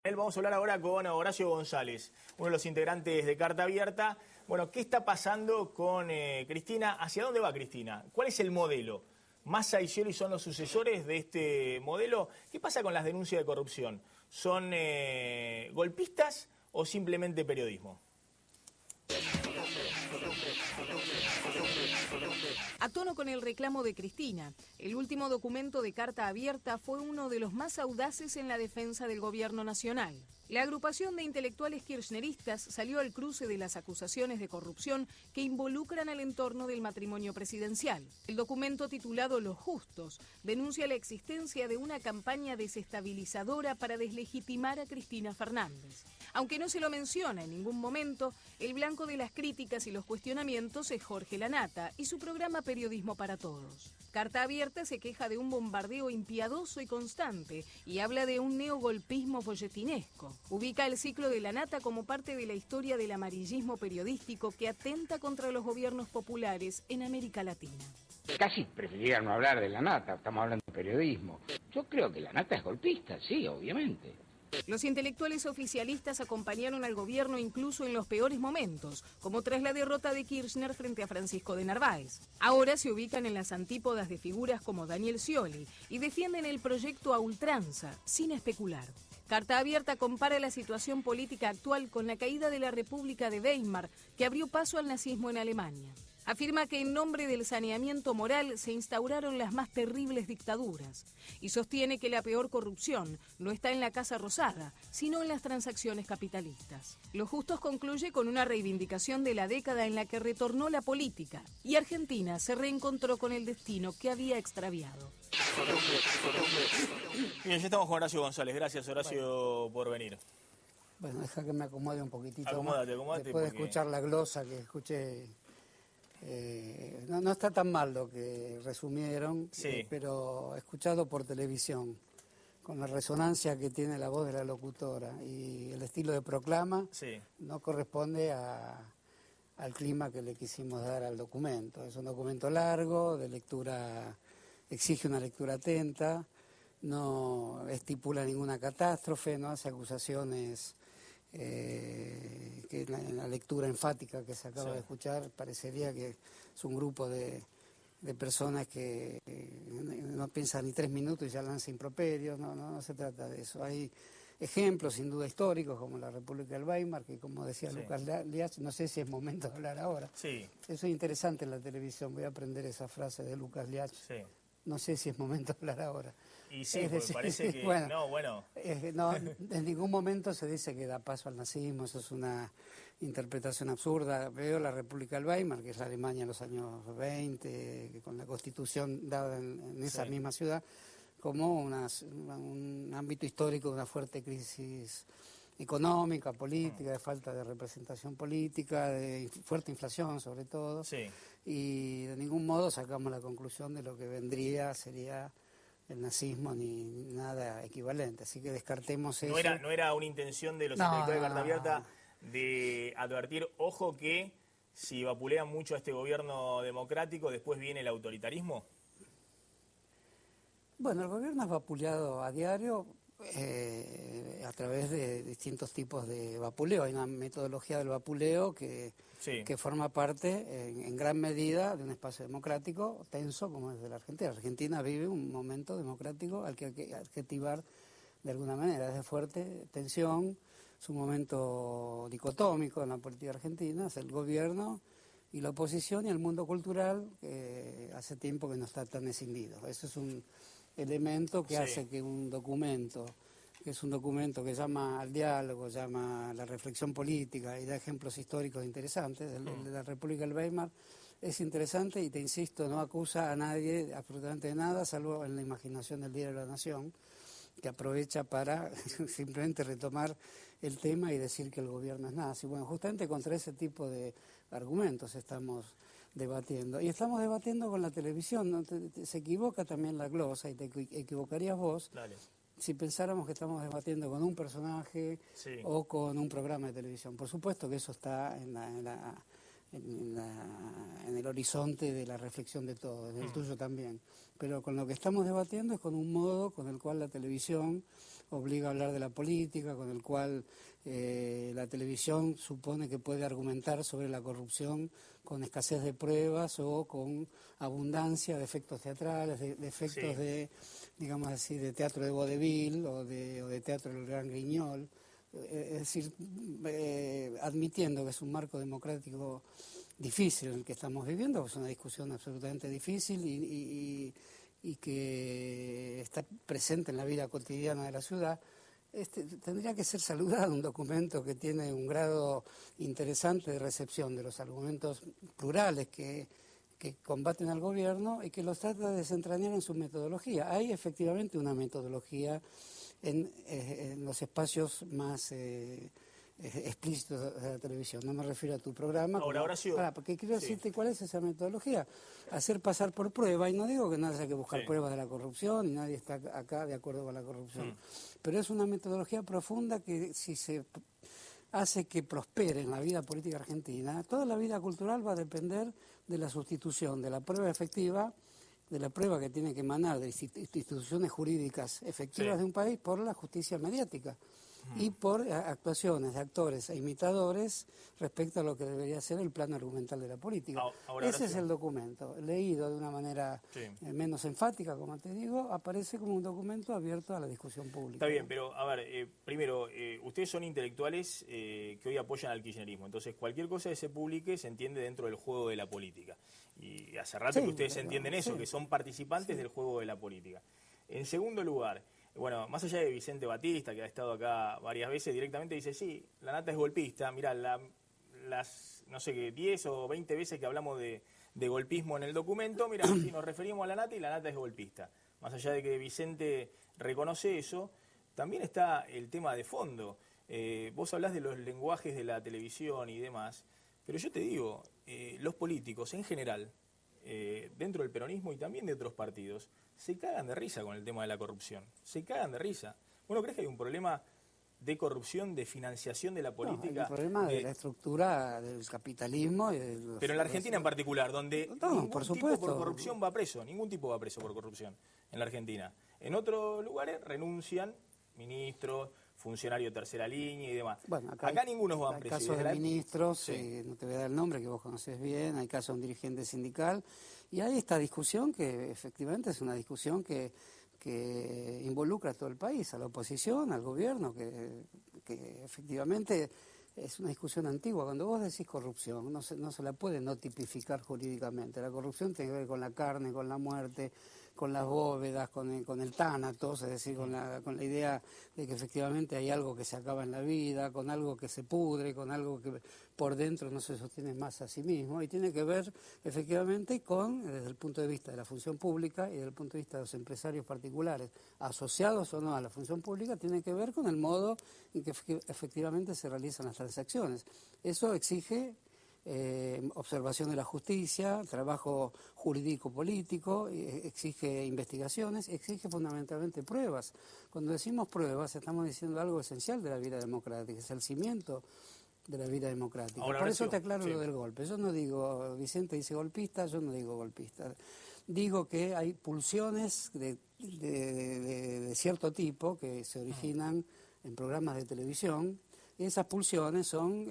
Vamos a hablar ahora con Horacio González, uno de los integrantes de Carta Abierta. Bueno, ¿qué está pasando con Cristina? ¿Hacia dónde va Cristina? ¿Cuál es el modelo? ¿Massa y Scioli son los sucesores de este modelo? ¿Qué pasa con las denuncias de corrupción? ¿Son golpistas o simplemente periodismo? A tono con el reclamo de Cristina, el último documento de Carta Abierta fue uno de los más audaces en la defensa del gobierno nacional. La agrupación de intelectuales kirchneristas salió al cruce de las acusaciones de corrupción que involucran al entorno del matrimonio presidencial. El documento titulado Los Justos denuncia la existencia de una campaña desestabilizadora para deslegitimar a Cristina Fernández. Aunque no se lo menciona en ningún momento, el blanco de las críticas y los cuestionamientos es Jorge Lanata y su programa Periodismo para Todos. Carta Abierta se queja de un bombardeo impiadoso y constante y habla de un neogolpismo folletinesco. Ubica el ciclo de Lanata como parte de la historia del amarillismo periodístico que atenta contra los gobiernos populares en América Latina. Casi preferiría no hablar de Lanata, estamos hablando de periodismo. Yo creo que Lanata es golpista, sí, obviamente. Los intelectuales oficialistas acompañaron al gobierno incluso en los peores momentos, como tras la derrota de Kirchner frente a Francisco de Narváez. Ahora se ubican en las antípodas de figuras como Daniel Scioli y defienden el proyecto a ultranza, sin especular. Carta Abierta compara la situación política actual con la caída de la República de Weimar, que abrió paso al nazismo en Alemania. Afirma que en nombre del saneamiento moral se instauraron las más terribles dictaduras y sostiene que la peor corrupción no está en la Casa Rosada, sino en las transacciones capitalistas. Los Justos concluye con una reivindicación de la década en la que retornó la política y Argentina se reencontró con el destino que había extraviado. Bien, ya estamos con Horacio González. Gracias, Horacio, por venir. Bueno, deja que me acomode un poquitito. Acomódate. Después de escuchar la glosa que escuché. No está tan mal lo que resumieron, sí. Pero escuchado por televisión, con la resonancia que tiene la voz de la locutora y el estilo de proclama, sí, no corresponde al clima que le quisimos dar al documento. Es un documento largo, de lectura, exige una lectura atenta, no estipula ninguna catástrofe, no hace acusaciones que en la lectura enfática que se acaba de escuchar parecería que es un grupo de personas que no piensan ni 3 minutos y ya lanzan improperios. No se trata de eso. Hay ejemplos sin duda históricos como la República del Weimar, que como decía Lucas Liach, no sé si es momento de hablar ahora. Sí. Eso es interesante en la televisión, voy a aprender esa frase de Lucas Liach. Sí. No sé si es momento de hablar ahora. Y sí, porque parece que... no, en ningún momento se dice que da paso al nazismo, eso es una interpretación absurda. Veo la República del Weimar, que es la Alemania en los años 20, que con la Constitución dada en esa misma ciudad, como un ámbito histórico de una fuerte crisis económica, política, de falta de representación política, de fuerte inflación sobre todo, y de ningún modo sacamos la conclusión de lo que sería el nazismo ni nada equivalente, así que descartemos eso. ¿No era una intención de los intelectuales de Carta Abierta de advertir, ojo que si vapulean mucho a este gobierno democrático, después viene el autoritarismo? Bueno, el gobierno es vapuleado a diario, a través de distintos tipos de vapuleo. Hay una metodología del vapuleo que forma parte en gran medida de un espacio democrático tenso como es de la Argentina. La Argentina vive un momento democrático al que hay que adjetivar de alguna manera. Es de fuerte tensión, es un momento dicotómico en la política argentina, es el gobierno y la oposición y el mundo cultural que hace tiempo que no está tan escindido. Eso es un elemento que hace que un documento, que es un documento que llama al diálogo, llama a la reflexión política y da ejemplos históricos interesantes. El de la República del Weimar es interesante y te insisto, no acusa a nadie absolutamente de nada, salvo en la imaginación del Diario de la Nación, que aprovecha para simplemente retomar el tema y decir que el gobierno es nazi. Bueno, justamente contra ese tipo de argumentos estamos debatiendo. Y estamos debatiendo con la televisión, ¿no? Se equivoca también la glosa y te equivocarías vos si pensáramos que estamos debatiendo con un personaje o con un programa de televisión. Por supuesto que eso está en en el horizonte de la reflexión de todos, en el tuyo también. Pero con lo que estamos debatiendo es con un modo con el cual la televisión obliga a hablar de la política, con el cual la televisión supone que puede argumentar sobre la corrupción con escasez de pruebas o con abundancia de efectos teatrales, de efectos de, digamos así, de teatro de vodevil o de teatro del Gran Guiñol. Es decir, admitiendo que es un marco democrático difícil el que estamos viviendo, es una discusión absolutamente difícil y que está presente en la vida cotidiana de la ciudad, tendría que ser saludado un documento que tiene un grado interesante de recepción de los argumentos plurales que combaten al gobierno y que los trata de desentrañar en su metodología. Hay efectivamente una metodología en los espacios más explícitos de la televisión. No me refiero a tu programa. Porque quiero decirte cuál es esa metodología. Hacer pasar por prueba, y no digo que no haya que buscar pruebas de la corrupción, y nadie está acá de acuerdo con la corrupción, pero es una metodología profunda que si se hace que prospere en la vida política argentina, toda la vida cultural va a depender de la sustitución de la prueba efectiva, de la prueba que tiene que emanar de instituciones jurídicas efectivas de un país por la justicia mediática y por actuaciones de actores e imitadores respecto a lo que debería ser el plano argumental de la política. Ese es el documento, leído de una manera menos enfática, como te digo, aparece como un documento abierto a la discusión pública. Está bien, pero a ver, primero, ustedes son intelectuales que hoy apoyan al kirchnerismo, entonces cualquier cosa que se publique se entiende dentro del juego de la política. Y hace rato que ustedes entienden eso, que son participantes del juego de la política. En segundo lugar, bueno, más allá de Vicente Batista, que ha estado acá varias veces, directamente dice, sí, la nata es golpista. Mirá, las, no sé qué, 10 o 20 veces que hablamos de golpismo en el documento, mira, si nos referimos a la nata y la nata es golpista. Más allá de que Vicente reconoce eso, también está el tema de fondo. Vos hablás de los lenguajes de la televisión y demás, pero yo te digo, los políticos en general, dentro del peronismo y también de otros partidos, se cagan de risa con el tema de la corrupción. Se cagan de risa. ¿Vos no crees que hay un problema de corrupción, de financiación de la política? No, hay un problema de la estructura del capitalismo. Pero en la Argentina en particular, donde ningún tipo por corrupción va preso, ningún tipo va preso por corrupción en la Argentina. En otros lugares renuncian ministros, funcionarios de tercera línea y demás. Bueno, acá ninguno va preso. Hay casos de ministros, no te voy a dar el nombre, que vos conocés bien, hay casos de un dirigente sindical, y hay esta discusión que efectivamente es una discusión que involucra a todo el país, a la oposición, al gobierno, que efectivamente es una discusión antigua. Cuando vos decís corrupción, no se la puede no tipificar jurídicamente. La corrupción tiene que ver con la carne, con la muerte, con las bóvedas, con el tánatos, es decir, con la idea de que efectivamente hay algo que se acaba en la vida, con algo que se pudre, con algo que por dentro no se sostiene más a sí mismo, y tiene que ver efectivamente desde el punto de vista de la función pública y desde el punto de vista de los empresarios particulares, asociados o no a la función pública, tiene que ver con el modo en que efectivamente se realizan las transacciones. Eso exige observación de la justicia, trabajo jurídico-político, exige investigaciones, exige fundamentalmente pruebas. Cuando decimos pruebas estamos diciendo algo esencial de la vida democrática, es el cimiento de la vida democrática. Por eso te aclaro lo del golpe. Yo no digo, Vicente dice golpista, yo no digo golpista. Digo que hay pulsiones de cierto tipo que se originan en programas de televisión, y esas pulsiones son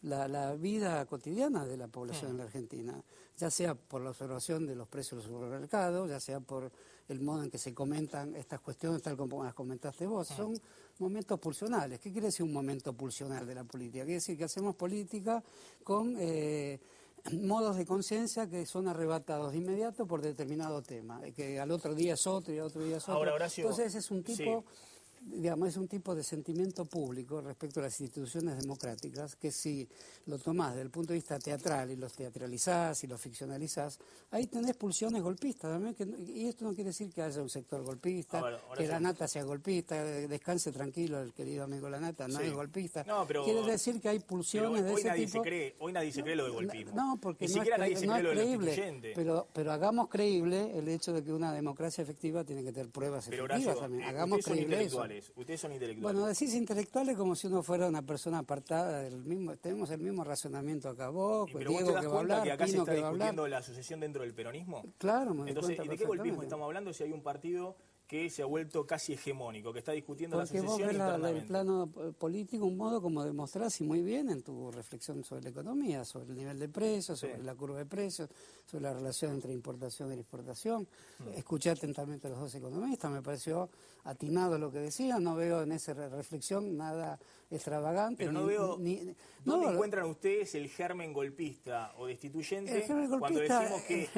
la vida cotidiana de la población en la Argentina, ya sea por la observación de los precios de los supermercados, ya sea por el modo en que se comentan estas cuestiones, tal como las comentaste vos. Son momentos pulsionales. ¿Qué quiere decir un momento pulsional de la política? Quiere decir que hacemos política con modos de conciencia que son arrebatados de inmediato por determinado tema, que al otro día es otro y al otro día es otro. Ahora, Horacio, entonces es un tipo... Digamos, es un tipo de sentimiento público respecto a las instituciones democráticas que si lo tomás desde el punto de vista teatral y los teatralizás y los ficcionalizás, ahí tenés pulsiones golpistas también, y esto no quiere decir que haya un sector golpista, que la nata sea golpista, descanse tranquilo el querido amigo la nata, no es golpista. No, pero, quiere decir que hay pulsiones de ese tipo. Hoy nadie se cree lo de golpismo. No, porque ni siquiera nadie se cree lo de creíble, pero hagamos creíble el hecho de que una democracia efectiva tiene que tener pruebas efectivas también. Hagamos creíble eso. intelectuales. Ustedes son intelectuales. Bueno, decís intelectuales como si uno fuera una persona apartada del mismo. Tenemos el mismo razonamiento acá vos, ¿Pero Diego vos te das que va a cuenta hablar, que acá se Pino está que va a hablar? discutiendo la sucesión dentro del peronismo? Claro, me doy Entonces, cuenta ¿y de qué golpismo perfectamente. estamos hablando si hay un partido que se ha vuelto casi hegemónico, que está discutiendo Porque la vos sucesión ves internamente? el plano político, un modo como demostrás y muy bien en tu reflexión sobre la economía, sobre el nivel de precios, sobre la curva de precios, sobre la relación entre importación y exportación. Escuché atentamente a los dos economistas, me pareció atinado lo que decían, no veo en esa reflexión nada extravagante. Pero no veo dónde encuentran ustedes el germen golpista o destituyente cuando decimos que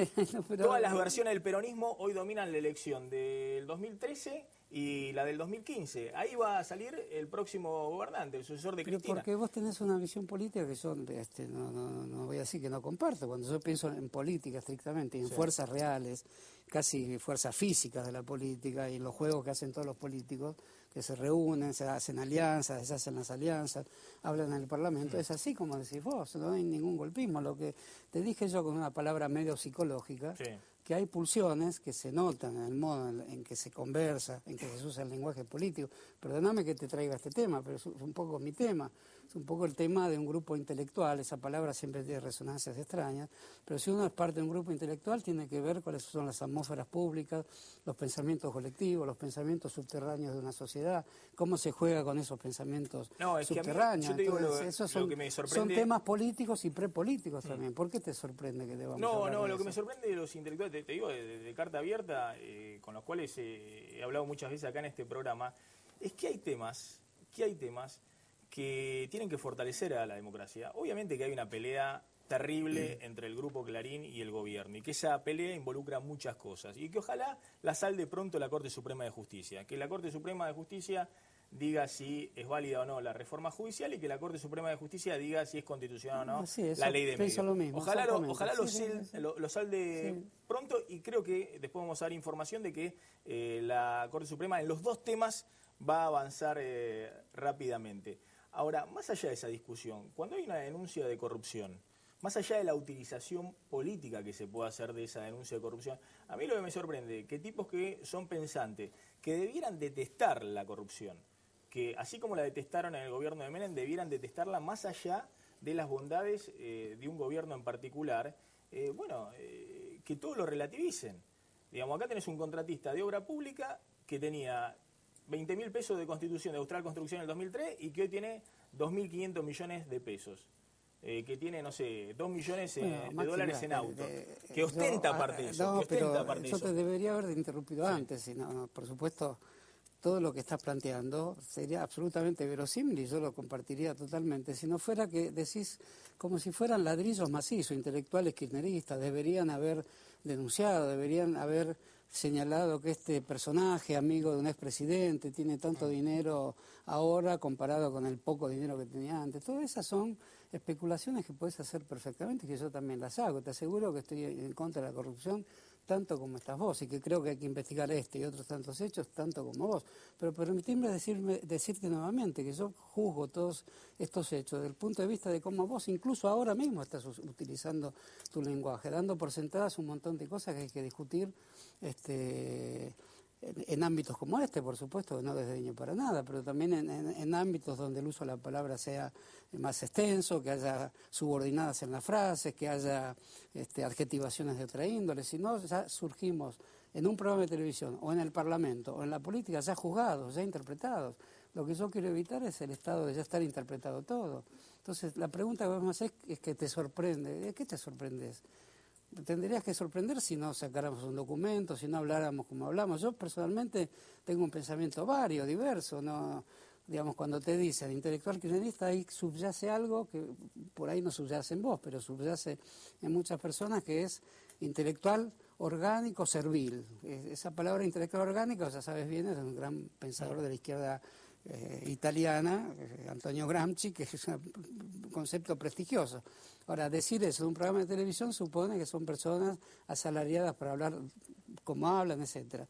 todas las versiones del peronismo hoy dominan la elección del 2013 y la del 2015. Ahí va a salir el próximo gobernante, el sucesor de Cristina. Porque vos tenés una visión política que yo no voy a decir que no comparto. Cuando yo pienso en política estrictamente y en fuerzas reales, casi fuerzas físicas de la política y en los juegos que hacen todos los políticos, que se reúnen, se hacen alianzas, deshacen las alianzas, hablan en el Parlamento, es así como decís vos, no hay ningún golpismo. Lo que te dije yo con una palabra medio psicológica, que hay pulsiones que se notan en el modo en que se conversa, en que se usa el lenguaje político. Perdóname que te traiga este tema, pero es un poco mi tema. Es un poco el tema de un grupo intelectual. Esa palabra siempre tiene resonancias extrañas, pero si uno es parte de un grupo intelectual tiene que ver cuáles son las atmósferas públicas, los pensamientos colectivos, los pensamientos subterráneos de una sociedad, cómo se juega con esos pensamientos subterráneos. Yo te digo esos son, lo que me sorprende... son temas políticos y prepolíticos también. ¿Por qué te sorprende que debamos hablar de lo eso? que me sorprende de los intelectuales, te digo, de carta abierta, con los cuales he hablado muchas veces acá en este programa, es que hay temas que tienen que fortalecer a la democracia. Obviamente que hay una pelea terrible entre el Grupo Clarín y el gobierno, y que esa pelea involucra muchas cosas, y que ojalá la salde pronto la Corte Suprema de Justicia, que la Corte Suprema de Justicia diga si es válida o no la reforma judicial y que la Corte Suprema de Justicia diga si es constitucional o no la ley de medios. Lo mismo, ojalá lo salde pronto, y creo que después vamos a dar información de que la Corte Suprema en los dos temas va a avanzar rápidamente. Ahora, más allá de esa discusión, cuando hay una denuncia de corrupción, más allá de la utilización política que se puede hacer de esa denuncia de corrupción, a mí lo que me sorprende, que tipos que son pensantes, que debieran detestar la corrupción, que así como la detestaron en el gobierno de Menem, debieran detestarla más allá de las bondades de un gobierno en particular, que todo lo relativicen. Digamos, acá tenés un contratista de obra pública que tenía 20.000 pesos de constitución de Austral Construcción en el 2003 y que hoy tiene 2.500 millones de pesos. Que tiene, no sé, 2 millones de dólares en autos, que ostenta aparte de eso. Yo te debería haber interrumpido antes, y por supuesto, todo lo que estás planteando sería absolutamente verosímil y yo lo compartiría totalmente. Si no fuera que decís como si fueran ladrillos macizos, intelectuales kirchneristas, deberían haber denunciado, deberían haber señalado que este personaje, amigo de un expresidente, tiene tanto dinero ahora comparado con el poco dinero que tenía antes. Todas esas son especulaciones que puedes hacer perfectamente, que yo también las hago. Te aseguro que estoy en contra de la corrupción tanto como estás vos, y que creo que hay que investigar este y otros tantos hechos tanto como vos. Pero permitime decirte nuevamente que yo juzgo todos estos hechos desde el punto de vista de cómo vos, incluso ahora mismo, estás utilizando tu lenguaje, dando por sentadas un montón de cosas que hay que discutir en ámbitos como este, por supuesto, que no desdeño para nada, pero también en ámbitos donde el uso de la palabra sea más extenso, que haya subordinadas en las frases, que haya adjetivaciones de otra índole. Si no, ya surgimos en un programa de televisión o en el Parlamento o en la política ya juzgados, ya interpretados. Lo que yo quiero evitar es el estado de ya estar interpretado todo. Entonces, la pregunta que vos me hacés es que te sorprende. ¿De qué te sorprendes? Tendrías que sorprender si no sacáramos un documento, si no habláramos como hablamos. Yo personalmente tengo un pensamiento vario, diverso, no, digamos, cuando te dicen intelectual kirchnerista, ahí subyace algo que por ahí no subyace en vos, pero subyace en muchas personas, que es intelectual orgánico servil. Esa palabra intelectual orgánico, ya sabes bien, es un gran pensador de la izquierda italiana, Antonio Gramsci, que es un concepto prestigioso. Ahora, decir eso de un programa de televisión supone que son personas asalariadas para hablar como hablan, etcétera.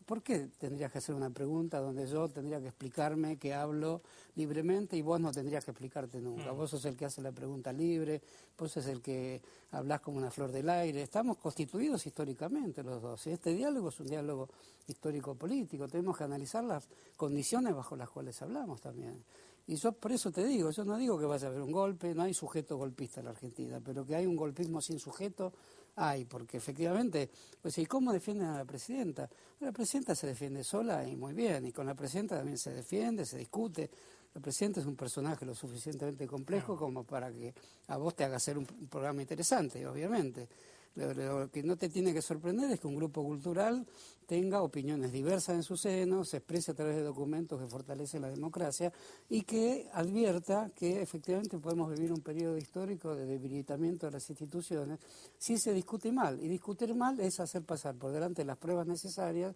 ¿Por qué tendrías que hacer una pregunta donde yo tendría que explicarme que hablo libremente y vos no tendrías que explicarte nunca? Vos sos el que hace la pregunta libre, vos sos el que hablás como una flor del aire. Estamos constituidos históricamente los dos. Y este diálogo es un diálogo histórico-político. Tenemos que analizar las condiciones bajo las cuales hablamos también. Y yo por eso te digo, yo no digo que vaya a haber un golpe, no hay sujeto golpista en la Argentina, pero que hay un golpismo sin sujeto, hay, porque efectivamente, pues ¿y cómo defienden a la presidenta? La presidenta se defiende sola y muy bien, y con la presidenta también se defiende, se discute. La presidenta es un personaje lo suficientemente complejo como para que a vos te haga hacer un programa interesante, obviamente. Lo que no te tiene que sorprender es que un grupo cultural tenga opiniones diversas en su seno, se exprese a través de documentos que fortalecen la democracia y que advierta que efectivamente podemos vivir un periodo histórico de debilitamiento de las instituciones si se discute mal. Y discutir mal es hacer pasar por delante de las pruebas necesarias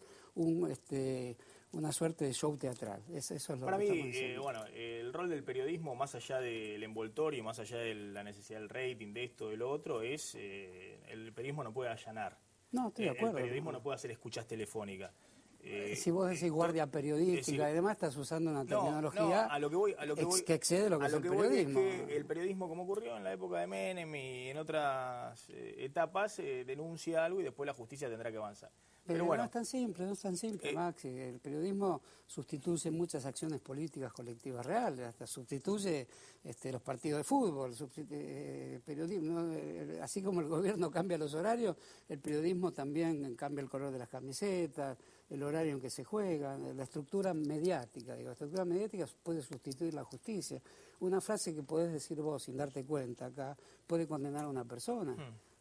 una suerte de show teatral. Eso es lo Para que mí, estamos diciendo. bueno, el rol del periodismo, más allá del envoltorio, más allá de la necesidad del rating, de esto, de lo otro, es el periodismo no puede allanar. No, estoy de acuerdo. El periodismo no puede hacer escuchas telefónicas. Si vos decís guardia periodística y demás, estás usando una terminología que excede lo que es el periodismo. Es que el periodismo, como ocurrió en la época de Menem y en otras etapas, denuncia algo y después la justicia tendrá que avanzar. Pero bueno, no es tan simple, Maxi. El periodismo sustituye muchas acciones políticas colectivas reales, hasta sustituye los partidos de fútbol. Periodismo, así como el gobierno cambia los horarios, el periodismo también cambia el color de las camisetas, el horario en que se juega, la estructura mediática. La estructura mediática puede sustituir la justicia. Una frase que podés decir vos sin darte cuenta acá puede condenar a una persona.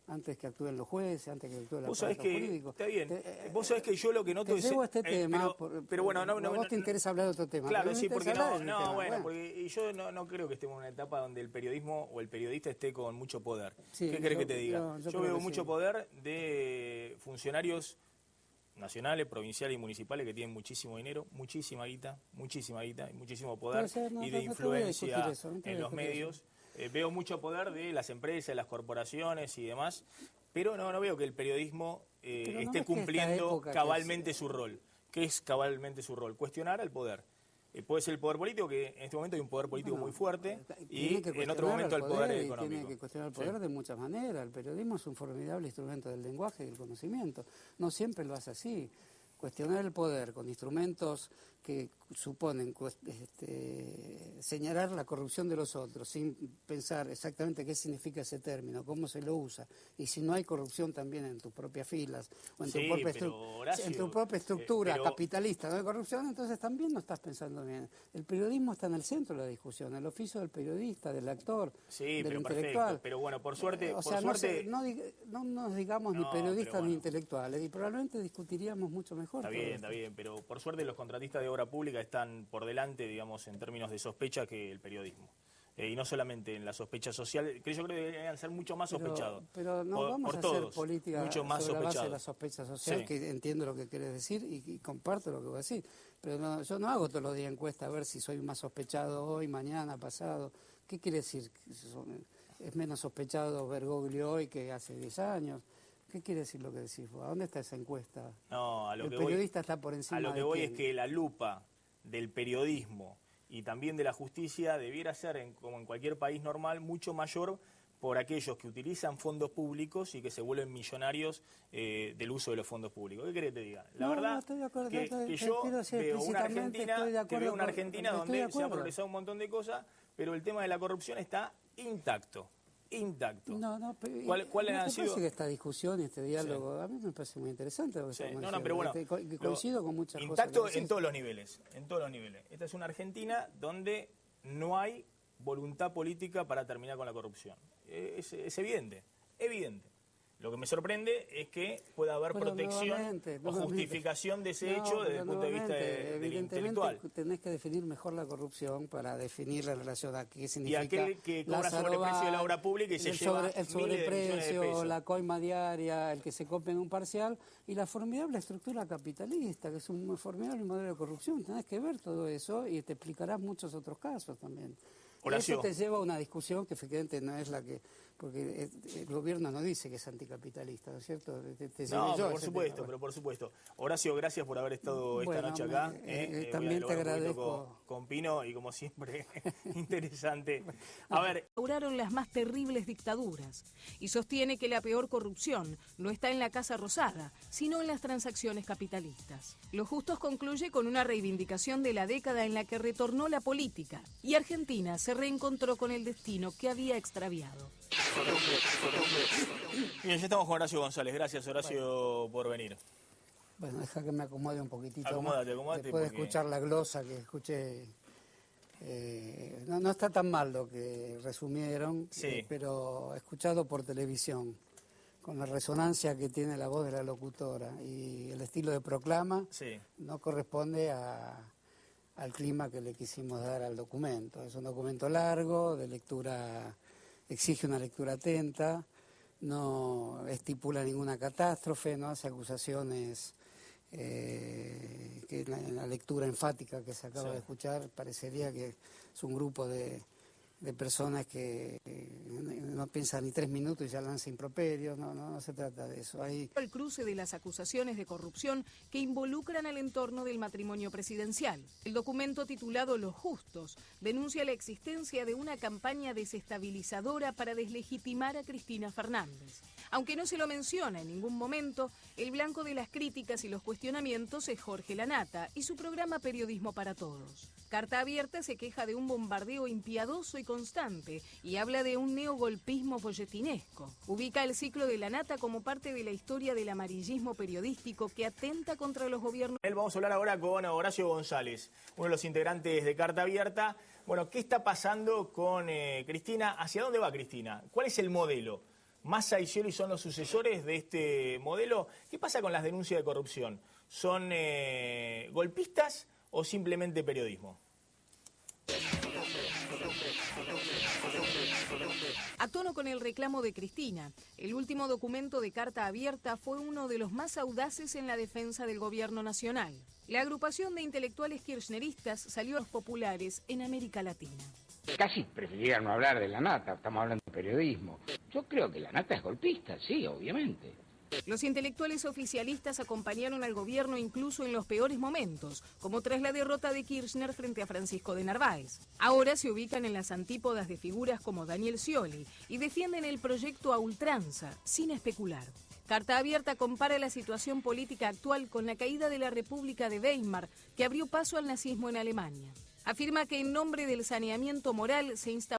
Antes que actúen los jueces, antes que actúen los aparatos jurídicos. Está bien. Vos sabés que yo lo que noto es... Te llevo a este tema, pero bueno, vos te interesa hablar de otro tema. Claro, sí, porque porque yo no creo que estemos en una etapa donde el periodismo o el periodista esté con mucho poder. Sí, ¿qué querés que te diga? Yo veo mucho poder de funcionarios nacionales, provinciales y municipales que tienen muchísimo dinero, muchísima guita, y muchísimo poder y de influencia en los medios. Veo mucho poder de las empresas, de las corporaciones y demás, pero no veo que el periodismo esté cumpliendo cabalmente su rol. ¿Qué es cabalmente su rol? Cuestionar al poder. Puede ser el poder político, que en este momento hay un poder político muy fuerte, y en otro momento el poder económico. Tiene que cuestionar el poder de muchas maneras. El periodismo es un formidable instrumento del lenguaje y del conocimiento. No siempre lo hace así. Cuestionar el poder con instrumentos que suponen señalar la corrupción de los otros sin pensar exactamente qué significa ese término, cómo se lo usa, y si no hay corrupción también en tus propias filas o en tu propia estructura capitalista no hay corrupción, entonces también no estás pensando bien. El periodismo está en el centro de la discusión, el oficio del periodista, del actor, del intelectual. Perfecto. Pero bueno, por suerte... no nos digamos ni periodistas ni intelectuales, y probablemente discutiríamos mucho mejor. Está bien, pero por suerte los contratistas de obra pública están por delante, digamos, en términos de sospecha que el periodismo. Y no solamente en la sospecha social, que yo creo que deberían ser mucho más sospechados. Pero no vamos a hacer política mucho más sobre la base de la sospecha social, que entiendo lo que querés decir y comparto lo que vos decís. Pero yo no hago todos los días encuestas a ver si soy más sospechado hoy, mañana, pasado. ¿Qué quiere decir? ¿Es menos sospechado Bergoglio hoy que hace 10 años? ¿Qué quiere decir lo que decís vos? ¿A dónde está esa encuesta? No, a lo el que periodista está por encima de A lo que voy es que la lupa del periodismo y también de la justicia debiera ser, como en cualquier país normal, mucho mayor por aquellos que utilizan fondos públicos y que se vuelven millonarios del uso de los fondos públicos. ¿Qué querés que te diga? La verdad estoy de acuerdo, que yo veo una Argentina donde se ha progresado un montón de cosas, pero el tema de la corrupción está intacto. ¿Cuáles han sido? Me parece que esta discusión y este diálogo a mí me parece muy interesante lo que estamos diciendo. Pero bueno, coincido con muchas cosas. Intacto en todos los niveles, Esta es una Argentina donde no hay voluntad política para terminar con la corrupción. Es evidente. Lo que me sorprende es que pueda haber protección o justificación de ese hecho desde el punto de vista del intelectual. Tenés que definir mejor la corrupción para definir la relación a qué significa. Y aquel que cobra sobreprecio de la obra pública y se lleva el sobreprecio, la coima diaria, el que se copia en un parcial, y la formidable estructura capitalista, que es un formidable modelo de corrupción. Tenés que ver todo eso y te explicarás muchos otros casos también. Horacio. Eso te lleva a una discusión que efectivamente no es la que... Porque el gobierno no dice que es anticapitalista, ¿no es cierto? No, pero por supuesto. Horacio, gracias por haber estado esta noche acá. También te agradezco. Con Pino y como siempre, interesante. A ver. Instauraron las más terribles dictaduras y sostiene que la peor corrupción no está en la Casa Rosada, sino en las transacciones capitalistas. Los Justos concluye con una reivindicación de la década en la que retornó la política y Argentina se reencontró con el destino que había extraviado. Bien, ya estamos con Horacio González. Gracias, Horacio, por venir. Bueno, deja que me acomode un poquitito. Acomódate. Después de escuchar la glosa que escuché, no está tan mal lo que resumieron, sí. Pero escuchado por televisión, con la resonancia que tiene la voz de la locutora y el estilo de proclama, sí. No corresponde al clima que le quisimos dar al documento. Es un documento largo, de lectura... Exige una lectura atenta, no estipula ninguna catástrofe, no hace acusaciones que en la lectura enfática que se acaba de escuchar parecería que es un grupo de personas que no piensan ni 3 minutos y ya lanzan improperios. No se trata de eso. El cruce de las acusaciones de corrupción que involucran al entorno del matrimonio presidencial. El documento titulado Los Justos denuncia la existencia de una campaña desestabilizadora para deslegitimar a Cristina Fernández. Aunque no se lo menciona en ningún momento, el blanco de las críticas y los cuestionamientos es Jorge Lanata y su programa Periodismo para Todos. Carta Abierta se queja de un bombardeo impiadoso y constante y habla de un neogolpismo folletinesco. Ubica el ciclo de Lanata como parte de la historia del amarillismo periodístico que atenta contra los gobiernos. Vamos a hablar ahora con Horacio González, uno de los integrantes de Carta Abierta. Bueno, ¿qué está pasando con Cristina? ¿Hacia dónde va Cristina? ¿Cuál es el modelo? Massa y Scioli son los sucesores de este modelo. ¿Qué pasa con las denuncias de corrupción? ¿Son golpistas o simplemente periodismo? A tono con el reclamo de Cristina, el último documento de Carta Abierta fue uno de los más audaces en la defensa del gobierno nacional. La agrupación de intelectuales kirchneristas salió a los populares en América Latina. Casi preferiría no hablar de Lanata, estamos hablando de periodismo. Yo creo que Lanata es golpista, sí, obviamente. Los intelectuales oficialistas acompañaron al gobierno incluso en los peores momentos, como tras la derrota de Kirchner frente a Francisco de Narváez. Ahora se ubican en las antípodas de figuras como Daniel Scioli y defienden el proyecto a ultranza, sin especular. Carta Abierta compara la situación política actual con la caída de la República de Weimar, que abrió paso al nazismo en Alemania. Afirma que en nombre del saneamiento moral se instauró